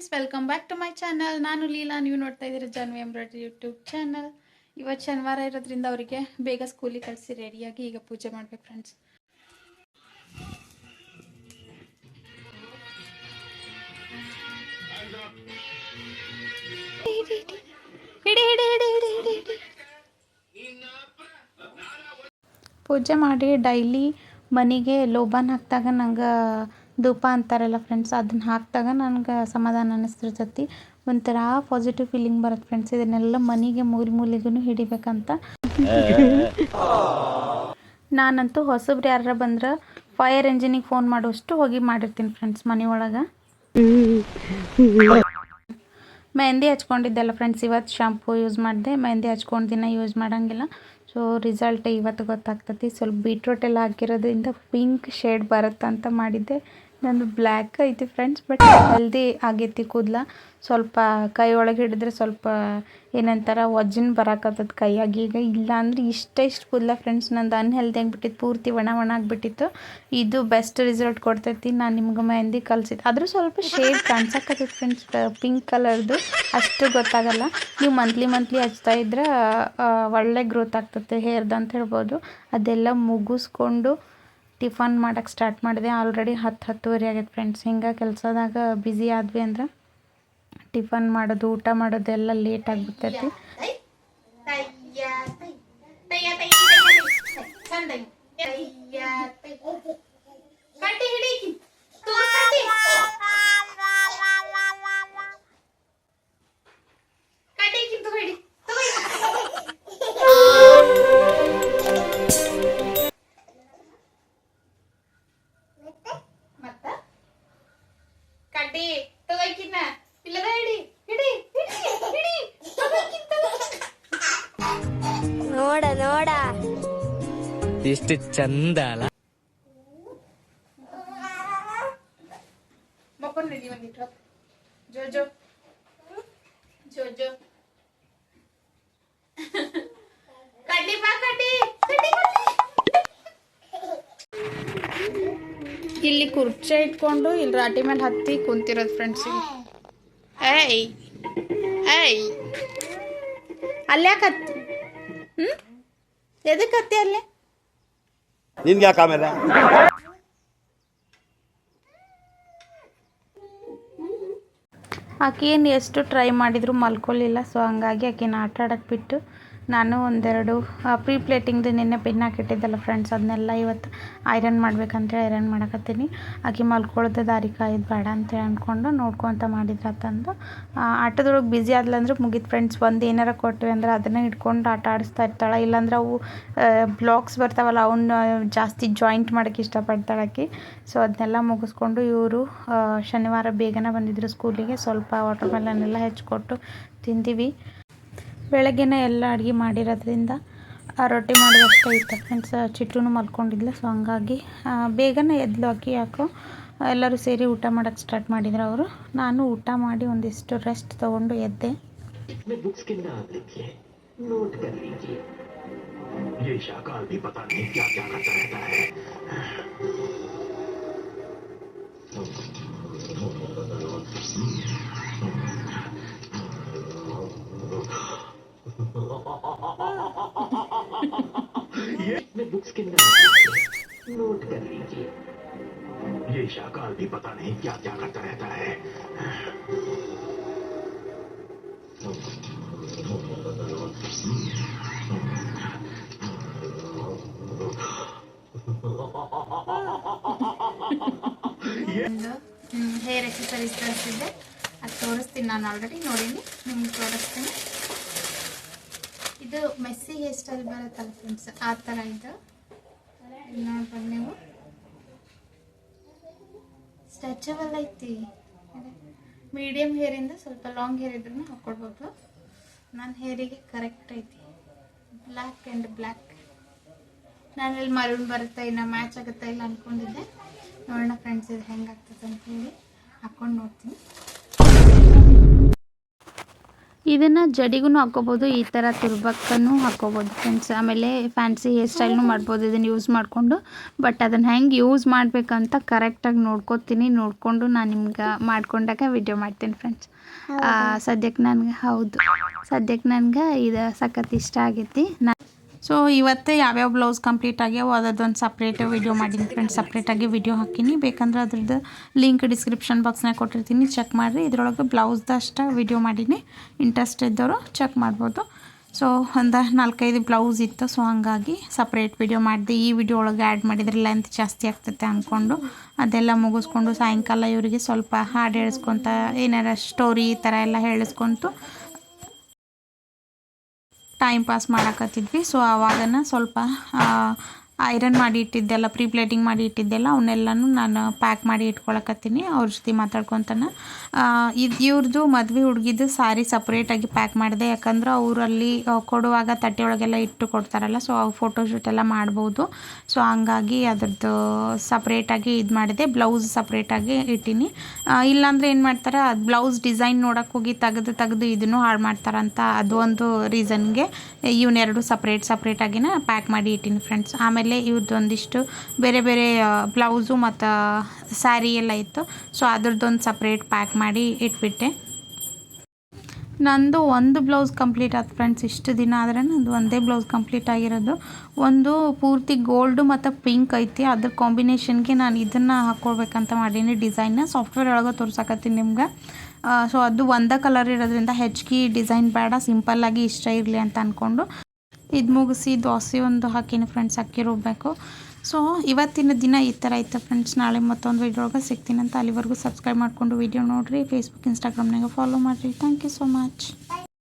Friends, welcome back to my channel. ನಾನು ಲೀಲಾ, ನೀವು ನೋಡ್ತಾ ಇದ್ದೀರಾ ಜಾನ್ವಿ ಎಂಬ್ರಾಯ್ಡ್ರಿ ಯೂಟ್ಯೂಬ್ ಚಾನಲ್. ಇವತ್ತು ಶನಿವಾರ ಇರೋದ್ರಿಂದ ಅವರಿಗೆ ಬೇಗ ಸ್ಕೂಲಿಗೆ ಕಳಿಸಿ ರೆಡಿಯಾಗಿ ಈಗ ಪೂಜೆ ಮಾಡ್ಬೇಕು ಫ್ರೆಂಡ್ಸ್. ಪೂಜೆ ಮಾಡಿ ಡೈಲಿ ಮನೆಗೆ ಲೋಬಾನ್ ಹಾಕಿದಾಗ ನಂಗೆ ಧೂಪ ಅಂತಾರಲ್ಲ ಫ್ರೆಂಡ್ಸ್, ಅದನ್ನು ಹಾಕಿದಾಗ ನನಗೆ ಸಮಾಧಾನ ಅನ್ನಿಸ್ತಿರ್ತೈತಿ. ಒಂಥರ ಪಾಸಿಟಿವ್ ಫೀಲಿಂಗ್ ಬರುತ್ತೆ ಫ್ರೆಂಡ್ಸ್. ಇದನ್ನೆಲ್ಲ ಮನೆಗೆ ಮೂಲೆಗೂ ಹಿಡಿಬೇಕಂತ. ನಾನಂತೂ ಹೊಸಬ್ರು ಯಾರ ಬಂದ್ರೆ ಫೈರ್ ಎಂಜಿನಿಗೆ ಫೋನ್ ಮಾಡುವಷ್ಟು ಹೋಗಿ ಮಾಡಿರ್ತೀನಿ ಫ್ರೆಂಡ್ಸ್ ಮನೆಯೊಳಗೆ. ಮೆಹಂದಿ ಹಚ್ಕೊಂಡಿದ್ದೆಲ್ಲ ಫ್ರೆಂಡ್ಸ್, ಇವತ್ತು ಶಾಂಪೂ ಯೂಸ್ ಮಾಡಿದೆ. ಮೆಹಂದಿ ಹಚ್ಕೊಂಡು ದಿನ ಯೂಸ್ ಮಾಡೋಂಗಿಲ್ಲ. ಸೊ ರಿಸಲ್ಟ್ ಇವತ್ತು ಗೊತ್ತಾಗ್ತೈತಿ. ಸ್ವಲ್ಪ ಬೀಟ್ರೂಟ್ ಎಲ್ಲ ಹಾಕಿರೋದ್ರಿಂದ ಪಿಂಕ್ ಶೇಡ್ ಬರುತ್ತಂತ ಮಾಡಿದ್ದೆ. ನಂದು ಬ್ಲ್ಯಾಕ್ ಐತಿ ಫ್ರೆಂಡ್ಸ್, ಬಟ್ ಹೆಲ್ದಿ ಆಗೈತಿ ಕೂದಲ. ಸ್ವಲ್ಪ ಕೈ ಒಳಗೆ ಹಿಡಿದ್ರೆ ಸ್ವಲ್ಪ ಏನಂತಾರ ವಜ್ಜನ್ ಬರಾಕತ್ತದ ಕೈಯಾಗಿ. ಈಗ ಇಲ್ಲ ಅಂದ್ರೆ ಇಷ್ಟು ಕೂದಲ ಫ್ರೆಂಡ್ಸ್, ನಂದು ಅನ್ಹೆಲ್ದಿ ಆಗಿಬಿಟ್ಟಿತ್ತು, ಪೂರ್ತಿ ಒಣ ಆಗಿಬಿಟ್ಟಿತ್ತು. ಇದು ಬೆಸ್ಟ್ ರಿಸಲ್ಟ್ ಕೊಡ್ತೈತಿ. ನಾನು ನಿಮ್ಗೆ ಮೆಹಂದಿ ಕಲಿಸಿದ್ದು ಆದರೂ ಸ್ವಲ್ಪ ಶೇಡ್ ಕಾಣಿಸಕತ್ತೈತಿ ಫ್ರೆಂಡ್ಸ್, ಪಿಂಕ್ ಕಲರ್ದು. ಅಷ್ಟು ಗೊತ್ತಾಗಲ್ಲ. ನೀವು ಮಂತ್ಲಿ ಹಚ್ತಾ ಇದ್ರೆ ಒಳ್ಳೆ ಗ್ರೋತ್ ಆಗ್ತದೆ ಹೇರ್ದು ಅಂತ ಹೇಳ್ಬೋದು. ಅದೆಲ್ಲ ಮುಗಿಸ್ಕೊಂಡು ಟಿಫನ್ ಮಾಡೋಕ್ಕೆ ಸ್ಟಾರ್ಟ್ ಮಾಡಿದೆ. ಆಲ್ರೆಡಿ 10-10:30 ಆಗೈತೆ ಫ್ರೆಂಡ್ಸ್. ಹಿಂಗೆ ಕೆಲಸದಾಗ ಬ್ಯುಸಿ ಆದ್ವಿ ಅಂದ್ರೆ ಟಿಫನ್ ಮಾಡೋದು, ಊಟ ಮಾಡೋದು ಎಲ್ಲ ಲೇಟ್ ಆಗಿಬಿಡ್ತೈತಿ. ನೋಡ ಎಷ್ಟು ಚಂದ ಅಲ್ಲ. ಜೋಜೋ ಜೋಜೋ ಕಡ್ಡಿ ಬಾ ಕಡ್ಡಿ. ಇಲ್ಲಿ ಕುರ್ಚಿ ಇಟ್ಕೊಂಡು ಇಲ್ಲಿ ರಾಟಿ ಮೇಲೆ ಹತ್ತಿ ಕುಂತಿರೋದು ಫ್ರೆಂಡ್ಸ್. ಏಯ್ ಏಯ್ ಅಲ್ಯಾಕೆ ಹತ್ತಿ? ಎದಕ್ಕೆ ಹತ್ತಿ ಅಲ್ಲೇ? ನಿನ್ಗೆ ಯಾಕೆ ಆಮೇಲೆ ಆಕೆ ಏನು ಎಷ್ಟು ಟ್ರೈ ಮಾಡಿದ್ರು ಮಲ್ಕೊಳ್ಳಿಲ್ಲ. ಸೊ ಹಂಗಾಗಿ ಆಕೆನ ಆಟ ಆಡೋಕ್ಕೆ ಬಿಟ್ಟು ನಾನು ಒಂದೆರಡು ಪ್ರೀ ಪ್ಲೇಟಿಂಗ್ದು ನಿನ್ನೆ ಪಿನ್ ಹಾಕಿಟ್ಟಿದ್ದಲ್ಲ ಫ್ರೆಂಡ್ಸ್, ಅದನ್ನೆಲ್ಲ ಇವತ್ತು ಐರನ್ ಮಾಡ್ಬೇಕಂತೇಳಿ ಐರನ್ ಮಾಡಕತ್ತೀನಿ. ಆಕೆ ಮಲ್ಕೊಳ್ಳೋದು ದಾರಿ ಕಾಯೋದು ಬೇಡ ಅಂತೇಳಿ ಅಂದ್ಕೊಂಡು ನೋಡ್ಕೊತ ಮಾಡಿದ್ರೆ ಅಂತಂದು ಆಟದೊಳಗೆ ಬ್ಯುಸಿ ಆದ್ಲಂದ್ರೆ ಮುಗಿತು ಫ್ರೆಂಡ್ಸ್. ಒಂದು ಏನಾರ ಕೊಟ್ಟಿವಿ ಅಂದ್ರೆ ಅದನ್ನೇ ಇಟ್ಕೊಂಡು ಆಟ ಆಡಿಸ್ತಾ ಇರ್ತಾಳೆ. ಇಲ್ಲಾಂದ್ರೆ ಅವು ಬ್ಲಾಕ್ಸ್ ಬರ್ತಾವಲ್ಲ, ಅವನ್ನ ಜಾಸ್ತಿ ಜಾಯಿಂಟ್ ಮಾಡೋಕ್ಕೆ ಇಷ್ಟಪಡ್ತಾಳೆ ಆಕೆ. ಸೊ ಅದನ್ನೆಲ್ಲ ಮುಗಿಸ್ಕೊಂಡು ಇವರು ಶನಿವಾರ ಬೇಗನೆ ಬಂದಿದ್ರು ಸ್ಕೂಲಿಗೆ. ಸ್ವಲ್ಪ ವಾಟರ್ ಮೆಲನ್ ಎಲ್ಲ ಹೆಚ್ಚಿಕೊಟ್ಟು ತಿಂತೀವಿ. ಬೆಳಗ್ಗೆನೇ ಎಲ್ಲ ಅಡುಗೆ ಮಾಡಿರೋದ್ರಿಂದ ರೊಟ್ಟಿ ಮಾಡೋದಷ್ಟೇ ಇತ್ತು ಫ್ರೆಂಡ್ಸ್. ಚಿಟ್ಟೂನು ಮಲ್ಕೊಂಡಿದ್ಲು. ಸೊ ಹಂಗಾಗಿ ಬೇಗನೆ ಎದ್ಲು ಆಕಿ. ಯಾಕೋ ಎಲ್ಲರೂ ಸೇರಿ ಊಟ ಮಾಡೋಕ್ಕೆ ಸ್ಟಾರ್ಟ್ ಮಾಡಿದ್ರು ಅವರು. ನಾನು ಊಟ ಮಾಡಿ ಒಂದಿಷ್ಟು ರೆಸ್ಟ್ ತೊಗೊಂಡು ಎದ್ದೆ. मैं बुक्स के नाम नोट कर लीजिए. ये शाकाल भी पता नहीं क्या क्या करता रहता है. ಹೇರ್ ಎಕ್ಸಸೈಸ್ ತರಿಸಿದ್ದೆ, ಅದು ತೋರಿಸ್ತೀನಿ. ನಾನು ಆಲ್ರೆಡಿ ನೋಡೀನಿ, ನಿಮ್ಗೆ ತೋರಿಸ್ತೀನಿ. ಇದು ಮೆಸ್ಸಿ ಹೇರ್ ಸ್ಟೈಲ್ ಬರುತ್ತಲ್ಲ ಫ್ರೆಂಡ್ಸ್, ಆ ಥರ ಇದು ನೋಡ್ಬೋದು ನೀವು. ಸ್ಟ್ರೆಚಬಲ್ ಐತಿ. ಮೀಡಿಯಮ್ ಹೇರಿಂದ ಸ್ವಲ್ಪ ಲಾಂಗ್ ಹೇರ್ ಇದ್ರೂ ಹಾಕ್ಕೊಡ್ಬೋದು. ನನ್ನ ಹೇರಿಗೆ ಕರೆಕ್ಟ್ ಐತಿ. Black and black. ನಾನಲ್ಲಿ ಮರೂನ್ ಬರುತ್ತೆ, ಇನ್ನು ಮ್ಯಾಚ್ ಆಗುತ್ತಾ ಇಲ್ಲ ಅಂದ್ಕೊಂಡಿದ್ದೆ. ನೋಡೋಣ ಫ್ರೆಂಡ್ಸ್ ಇದು ಹೆಂಗಾಗ್ತದೆ ಅಂತ ಹೇಳಿ ಹಾಕ್ಕೊಂಡು ನೋಡ್ತೀನಿ. ಇದನ್ನು ಜಡಿಗೂ ಹಾಕ್ಕೋಬೋದು, ಈ ಥರ ತುರ್ಬಕ್ಕೂ ಹಾಕ್ಕೋಬೋದು ಫ್ರೆಂಡ್ಸ್. ಆಮೇಲೆ ಫ್ಯಾನ್ಸಿ ಹೇರ್ ಸ್ಟೈಲ್ನು ಮಾಡ್ಬೋದು ಇದನ್ನು ಯೂಸ್ ಮಾಡಿಕೊಂಡು. ಬಟ್ ಅದನ್ನು ಹೆಂಗೆ ಯೂಸ್ ಮಾಡಬೇಕಂತ ಕರೆಕ್ಟಾಗಿ ನೋಡಿಕೊಂಡು ನಾನು ನಿಮ್ಗೆ ಮಾಡ್ಕೊಂಡಾಗ ವಿಡಿಯೋ ಮಾಡ್ತೀನಿ ಫ್ರೆಂಡ್ಸ್. ಸದ್ಯಕ್ಕೆ ನನಗೆ ಇದು ಸಖತ್ ಇಷ್ಟ ಆಗೈತಿ. ಸೊ ಇವತ್ತು ಯಾವ್ಯಾವ ಬ್ಲೌಸ್ ಕಂಪ್ಲೀಟ್ ಆಗ್ಯಾವ ಅದೊಂದು ಸಪ್ರೇಟ್ ವಿಡಿಯೋ ಮಾಡೀನಿ ಫ್ರೆಂಡ್ಸ್. ಸಪ್ರೇಟಾಗಿ ವಿಡಿಯೋ ಹಾಕೀನಿ, ಬೇಕಂದ್ರೆ ಅದ್ರದ್ದು ಲಿಂಕ್ ಡಿಸ್ಕ್ರಿಪ್ಷನ್ ಬಾಕ್ಸ್ನಾಗ ಕೊಟ್ಟಿರ್ತೀನಿ, ಚೆಕ್ ಮಾಡಿರಿ. ಇದ್ರೊಳಗೆ ಬ್ಲೌಸ್ದಷ್ಟು ವಿಡಿಯೋ ಮಾಡೀನಿ, ಇಂಟ್ರೆಸ್ಟ್ ಇದ್ದವರು ಚೆಕ್ ಮಾಡ್ಬೋದು. ಸೊ ಒಂದು 4-5 ಬ್ಲೌಸ್ ಇತ್ತು, ಸೊ ಹಾಗಾಗಿ ಸಪ್ರೇಟ್ ವಿಡಿಯೋ ಮಾಡಿದೆ. ಈ ವಿಡಿಯೋ ಒಳಗೆ ಆ್ಯಡ್ ಮಾಡಿದ್ರೆ ಲೆಂತ್ ಜಾಸ್ತಿ ಆಗ್ತೈತೆ ಅಂದ್ಕೊಂಡು ಅದೆಲ್ಲ ಮುಗಿಸ್ಕೊಂಡು ಸಾಯಂಕಾಲ ಇವರಿಗೆ ಸ್ವಲ್ಪ ಹಾಡು ಹೇಳಿಸ್ಕೊತ ಏನಾರ ಸ್ಟೋರಿ ಈ ಥರ ಎಲ್ಲ ಹೇಳಿಸ್ಕೊಂತು ಟೈಮ್ ಪಾಸ್ ಮಾಡಕತ್ತಿದ್ವಿ. ಸೊ ಆವಾಗನ ಸ್ವಲ್ಪ ಐರನ್ ಮಾಡಿ ಇಟ್ಟಿದ್ದೆಲ್ಲ, ಪ್ರೀ ಪ್ಲೇಟಿಂಗ್ ಮಾಡಿ ಇಟ್ಟಿದ್ದೆಲ್ಲ ಅವನ್ನೆಲ್ಲನೂ ನಾನು ಪ್ಯಾಕ್ ಮಾಡಿ ಇಟ್ಕೊಳಕತ್ತೀನಿ ಅವ್ರ ಜೊತೆ ಮಾತಾಡ್ಕೊತಾನೆ. ಇವ್ರದ್ದು ಮದುವೆ ಹುಡುಗಿದ್ದು ಸಾರಿ ಸಪ್ರೇಟಾಗಿ ಪ್ಯಾಕ್ ಮಾಡಿದೆ, ಯಾಕಂದ್ರೆ ಅವರಲ್ಲಿ ಕೊಡುವಾಗ ತಟ್ಟೆ ಒಳಗೆಲ್ಲ ಇಟ್ಟು ಕೊಡ್ತಾರಲ್ಲ, ಸೊ ಅವು ಫೋಟೋಶೂಟ್ ಎಲ್ಲ ಮಾಡ್ಬೋದು. ಸೊ ಹಂಗಾಗಿ ಅದ್ರದ್ದು ಸಪ್ರೇಟಾಗಿ ಇದು ಮಾಡಿದೆ, ಬ್ಲೌಸ್ ಸಪ್ರೇಟಾಗಿ ಇಟ್ಟೀನಿ. ಇಲ್ಲಾಂದರೆ ಏನು ಮಾಡ್ತಾರೆ, ಅದು ಬ್ಲೌಸ್ ಡಿಸೈನ್ ನೋಡೋಕೆ ಹೋಗಿ ತೆಗೆದು ಇದನ್ನು ಹಾಳು ಮಾಡ್ತಾರಂತ, ಅದು ಒಂದು ರೀಸನ್ಗೆ ಇವನ್ನೆರಡು ಸಪ್ರೇಟಾಗಿನ ಪ್ಯಾಕ್ ಮಾಡಿ ಇಟ್ಟೀನಿ ಫ್ರೆಂಡ್ಸ್. ಆಮೇಲೆ ಇವ್ರದ್ದು ಒಂದಿಷ್ಟು ಬೇರೆ ಬ್ಲೌಸು ಮತ್ತು ಸ್ಯಾರಿ ಎಲ್ಲ ಇತ್ತು, ಸೊ ಅದ್ರದ್ದೊಂದು ಸಪ್ರೇಟ್ ಪ್ಯಾಕ್ ಮಾಡಿ ಇಟ್ಬಿಟ್ಟೆ. ನಂದು ಒಂದು ಬ್ಲೌಸ್ ಕಂಪ್ಲೀಟ್ ಆಯ್ತು ಫ್ರೆಂಡ್ಸ್. ಇಷ್ಟು ದಿನ ಆದರೆ ನಂದು ಒಂದೇ ಬ್ಲೌಸ್ ಕಂಪ್ಲೀಟ್ ಆಗಿರೋದು. ಒಂದು ಪೂರ್ತಿ ಗೋಲ್ಡು ಮತ್ತು ಪಿಂಕ್ ಐತಿ, ಅದ್ರ ಕಾಂಬಿನೇಷನ್ಗೆ ನಾನು ಇದನ್ನು ಹಾಕ್ಕೊಳ್ಬೇಕಂತ ಮಾಡೀನಿ ಡಿಸೈನ್ನ. ಸಾಫ್ಟ್ವೇರ್ ಒಳಗೆ ತೋರ್ಸಕತ್ತೀನಿ ನಿಮ್ಗೆ. ಸೊ ಅದು ಒಂದೇ ಕಲರ್ ಇರೋದ್ರಿಂದ ಹೆಚ್ಚಿಗೆ ಡಿಸೈನ್ ಬೇಡ, ಸಿಂಪಲ್ಲಾಗಿ ಇಷ್ಟ ಇರಲಿ ಅಂತ ಅಂದ್ಕೊಂಡು ಇದು ಮುಗಿಸಿ ದೋಸೆ ಒಂದು ಹಾಕೀನಿ ಫ್ರೆಂಡ್ಸ್, ಅಕ್ಕಿ ರುಬ್ಬಬೇಕು. ಸೊ ಇವತ್ತಿನ ದಿನ ಈ ಥರ ಇತ್ತು ಫ್ರೆಂಡ್ಸ್. ನಾಳೆ ಮತ್ತೊಂದು ವಿಡಿಯೋ ಒಳಗೆ ಸಿಗ್ತೀನಿ ಅಂತ. ಅಲ್ಲಿವರೆಗೂ ಸಬ್ಸ್ಕ್ರೈಬ್ ಮಾಡಿಕೊಂಡು ವಿಡಿಯೋ ನೋಡಿರಿ. ಫೇಸ್ಬುಕ್ ಇನ್ಸ್ಟಾಗ್ರಾಮ್ನಾಗ ಫಾಲೋ ಮಾಡಿರಿ. Thank you so much.